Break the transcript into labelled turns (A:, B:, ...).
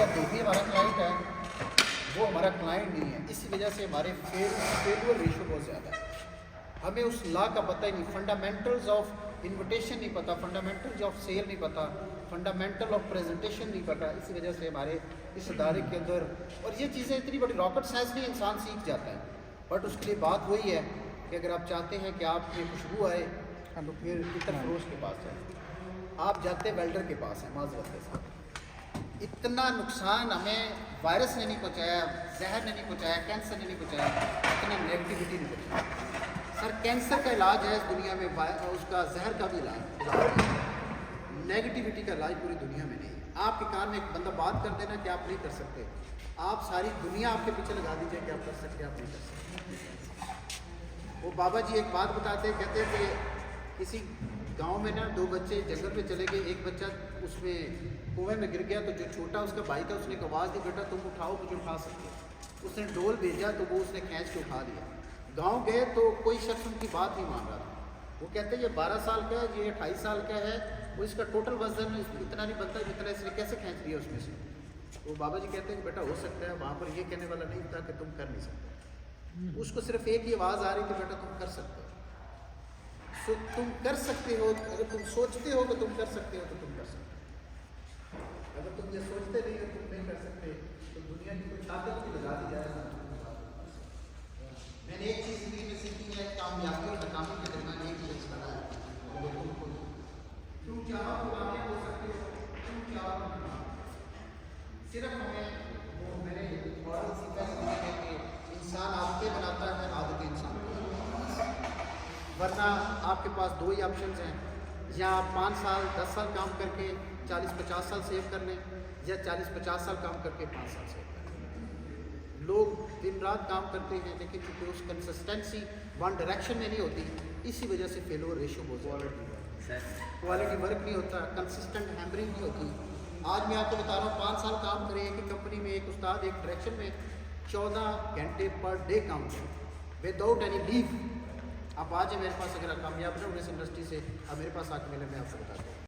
A: जो भी हमारा क्लाइंट है वो हमारा क्लाइंट नहीं है, इसी वजह से हमारे फेलियर रेशो बहुत ज़्यादा है। हमें उस लॉ का पता ही नहीं, फंडामेंटल्स ऑफ इन्विटेशन नहीं पता, फंडामेंटल्स ऑफ सेल नहीं पता, फंडामेंटल ऑफ प्रेजेंटेशन नहीं पता। इसी वजह से हमारे इस इदारे के अंदर, और ये चीज़ें इतनी बड़ी रॉकेट साइंस नहीं, इंसान सीख जाता है, बट उसके लिए बात वही है कि अगर आप चाहते हैं कि आप में खुशबू आए तो फिर इतर फरोश के पास जाए। आप जाते वेल्डर के पास हैं, माजरत के साथ। इतना नुकसान हमें वायरस ने नहीं पहुँचाया, जहर ने नहीं पहुँचाया, कैंसर ने नहीं पहुँचाया, इतना नेगेटिविटी नहीं पहुँचाया। सर कैंसर का इलाज है इस दुनिया में, उसका जहर का भी इलाज है, नेगेटिविटी का इलाज पूरी दुनिया में नहीं है। आपके कान में एक बंदा बात कर देना कि आप नहीं कर सकते, आप सारी दुनिया आपके पीछे लगा दीजिए कि आप कर सकते, आप नहीं कर सकते। वो बाबा जी एक बात बताते हैं, कहते हैं कि किसी गांव में ना 2 बच्चे जंगल में चले गए, एक बच्चा उसमें कुएं में गिर गया, तो जो छोटा उसका भाई था उसने एक आवाज़ दी, बेटा तुम उठाओ, मुझे उठा सकते हो। उसने डोल भेजा तो वो उसने खींच के उठा लिया। गांव गए तो कोई शख्स उनकी बात नहीं मान रहा था। वो कहते हैं ये 12 साल का है, ये 28 साल का है, वो इसका टोटल वजन इतना नहीं बनता जितना इसने कैसे खींच लिया उसमें से। वो बाबा जी कहते हैं कि बेटा हो सकता है, वहाँ पर ये कहने वाला नहीं था कि तुम कर नहीं सकते, उसको सिर्फ एक ही आवाज़ आ रही थी, बेटा तुम कर सकते हो। सो तुम कर सकते हो, अगर तुम सोचते हो कि तुम कर सकते हो तो तुम कर सकते हो। अगर तुम ये सोचते नहीं हो तुम नहीं कर सकते तो दुनिया की कोई ताकत भी लगा दी जाए। मैंने एक चीज़ जिंदगी में सीखी है, कामयाबी और नाकामी के दरमियान एक चीज़ बना है, तुम चाहो तो कामयाब हो सकते हो, तुम चाहो तो नहीं। सिर्फ हमें वो मैंने मॉडल सीखा है कि इंसान आदतें बनाता है, आदतें इंसान को, वरना आपके पास 2 ही ऑप्शंस हैं, या आप 5 साल 10 साल काम करके 40-50 साल सेव कर लें, या 40-50 साल काम करके 5 साल सेव कर लें। लोग दिन रात काम करते हैं लेकिन क्योंकि उस कंसिस्टेंसी वन डायरेक्शन में नहीं होती, इसी वजह से फेलियर रेशो बहुत ज़्यादा, क्वालिटी वर्क नहीं होता, कंसिस्टेंट हैमरिंग नहीं होती। आज मैं आपको बता रहा हूँ 5 साल काम करें एक ही कंपनी में, एक उस्ताद एक डायरेक्शन में 14 घंटे पर डे काम करें विदाउट एनी लीव। आप आज मेरे पास अगर आप कामयाब ना हो इस इंडस्ट्री से, अब मेरे पास आके मिले, मैं आपको बताता हूँ।